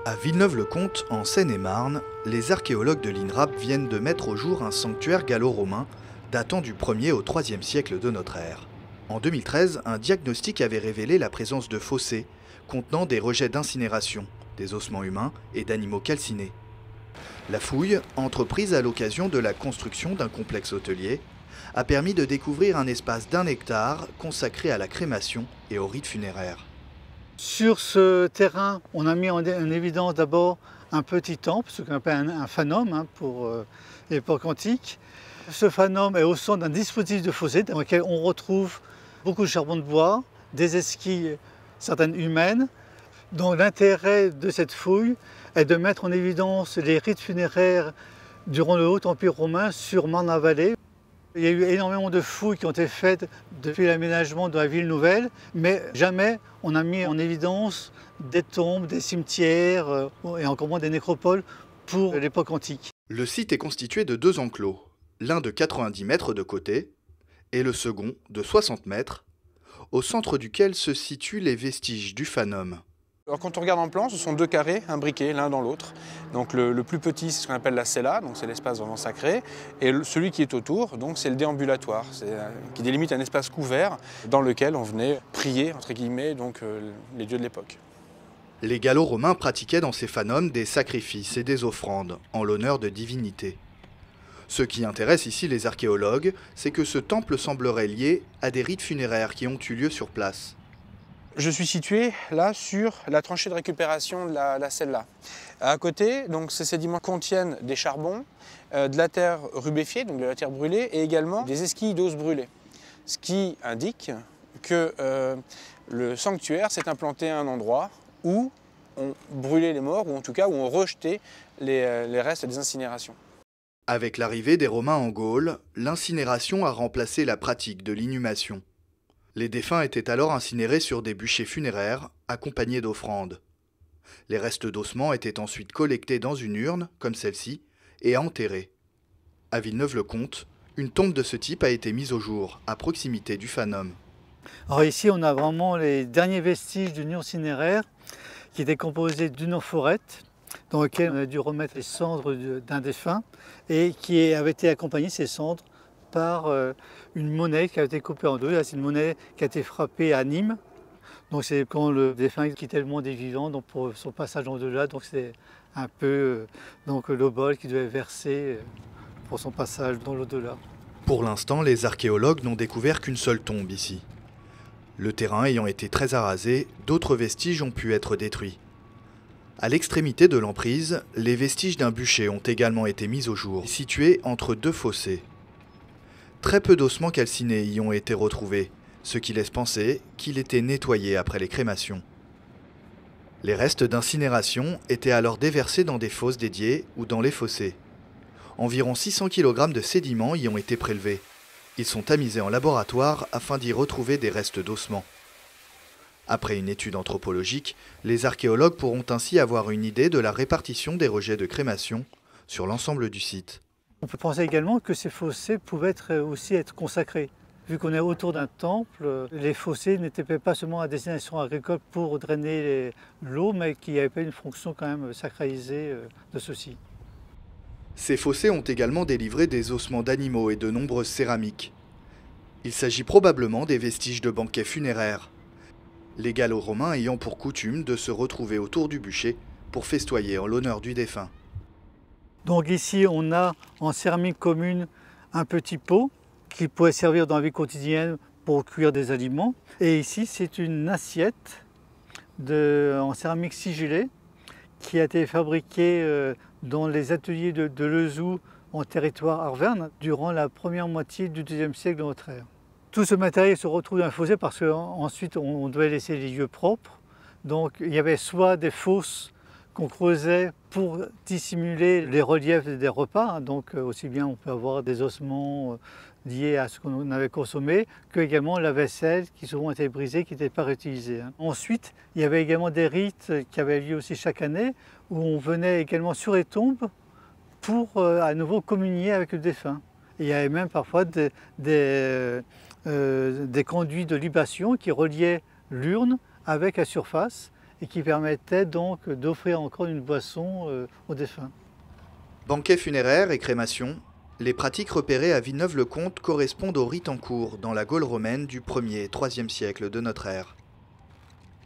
À Villeneuve-le-Comte, en Seine-et-Marne, les archéologues de l'INRAP viennent de mettre au jour un sanctuaire gallo-romain datant du 1er au 3e siècle de notre ère. En 2013, un diagnostic avait révélé la présence de fossés contenant des rejets d'incinération, des ossements humains et d'animaux calcinés. La fouille, entreprise à l'occasion de la construction d'un complexe hôtelier, a permis de découvrir un espace d'1 hectare consacré à la crémation et aux rites funéraires. Sur ce terrain, on a mis en évidence d'abord un petit temple, ce qu'on appelle un fanum pour l'époque antique. Ce fanum est au centre d'un dispositif de fossé dans lequel on retrouve beaucoup de charbon de bois, des esquilles, certaines humaines. Donc l'intérêt de cette fouille est de mettre en évidence les rites funéraires durant le Haut Empire romain sur Marne-la-Vallée. Il y a eu énormément de fouilles qui ont été faites depuis l'aménagement de la ville nouvelle, mais jamais on a mis en évidence des tombes, des cimetières et encore moins des nécropoles pour l'époque antique. Le site est constitué de 2 enclos, l'un de 90 mètres de côté et le second de 60 mètres, au centre duquel se situent les vestiges du fanum. Alors quand on regarde en plan, ce sont 2 carrés imbriqués l'un dans l'autre. Donc le plus petit, c'est ce qu'on appelle la cella, donc c'est l'espace vraiment sacré, et celui qui est autour, donc c'est le déambulatoire, qui délimite un espace couvert dans lequel on venait prier, entre guillemets, donc les dieux de l'époque. Les Gallo-Romains pratiquaient dans ces fanums des sacrifices et des offrandes en l'honneur de divinités. Ce qui intéresse ici les archéologues, c'est que ce temple semblerait lié à des rites funéraires qui ont eu lieu sur place. Je suis situé là sur la tranchée de récupération de la cella. À côté, donc, ces sédiments contiennent des charbons, de la terre rubéfiée, donc de la terre brûlée, et également des esquilles d'os brûlés. Ce qui indique que le sanctuaire s'est implanté à un endroit où on brûlait les morts, ou en tout cas où on rejetait les restes des incinérations. Avec l'arrivée des Romains en Gaule, l'incinération a remplacé la pratique de l'inhumation. Les défunts étaient alors incinérés sur des bûchers funéraires, accompagnés d'offrandes. Les restes d'ossements étaient ensuite collectés dans une urne, comme celle-ci, et enterrés. À Villeneuve-le-Comte, une tombe de ce type a été mise au jour, à proximité du fanum. Alors ici, on a vraiment les derniers vestiges d'une urne cinéraire qui était composée d'une amphorette, dans laquelle on a dû remettre les cendres d'un défunt, et qui avait été accompagné, ces cendres, par une monnaie qui a été coupée en 2. C'est une monnaie qui a été frappée à Nîmes. Donc c'est quand le défunt quittait le monde des vivants, donc pour son passage en delà. Donc c'est un peu donc l'obol qui devait verser pour son passage dans l'au-delà. Pour l'instant, les archéologues n'ont découvert qu'une seule tombe ici. Le terrain ayant été très arasé, d'autres vestiges ont pu être détruits. À l'extrémité de l'emprise, les vestiges d'un bûcher ont également été mis au jour, situés entre 2 fossés. Très peu d'ossements calcinés y ont été retrouvés, ce qui laisse penser qu'il était nettoyé après les crémations. Les restes d'incinération étaient alors déversés dans des fosses dédiées ou dans les fossés. Environ 600 kg de sédiments y ont été prélevés. Ils sont tamisés en laboratoire afin d'y retrouver des restes d'ossements. Après une étude anthropologique, les archéologues pourront ainsi avoir une idée de la répartition des rejets de crémation sur l'ensemble du site. On peut penser également que ces fossés pouvaient aussi être consacrés. Vu qu'on est autour d'un temple, les fossés n'étaient pas seulement à destination agricole pour drainer l'eau, mais qu'il y avait une fonction quand même sacralisée de ceux-ci. Ces fossés ont également délivré des ossements d'animaux et de nombreuses céramiques. Il s'agit probablement des vestiges de banquets funéraires, les Gallo-Romains ayant pour coutume de se retrouver autour du bûcher pour festoyer en l'honneur du défunt. Donc ici, on a en céramique commune un petit pot qui pourrait servir dans la vie quotidienne pour cuire des aliments. Et ici, c'est une assiette en céramique sigillée qui a été fabriquée dans les ateliers de Lezoux en territoire arverne durant la première moitié du IIe siècle de notre ère. Tout ce matériel se retrouve dans un fossé parce qu'ensuite on devait laisser les lieux propres. Donc il y avait soit des fosses qu'on creusait pour dissimuler les reliefs des repas. Donc aussi bien on peut avoir des ossements liés à ce qu'on avait consommé, que également la vaisselle qui souvent était brisée, qui n'était pas réutilisée. Ensuite, il y avait également des rites qui avaient lieu aussi chaque année, où on venait également sur les tombes pour à nouveau communier avec le défunt. Et il y avait même parfois des conduits de libation qui reliaient l'urne avec la surface. et qui permettait donc d'offrir encore une boisson aux défunts. Banquet funéraire et crémation, les pratiques repérées à Villeneuve-le-Comte correspondent aux rites en cours dans la Gaule romaine du 1er et 3e siècle de notre ère.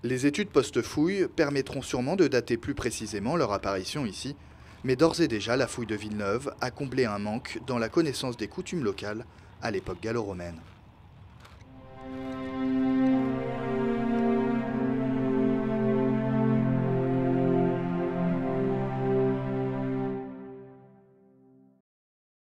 Les études post-fouille permettront sûrement de dater plus précisément leur apparition ici, mais d'ores et déjà la fouille de Villeneuve a comblé un manque dans la connaissance des coutumes locales à l'époque gallo-romaine.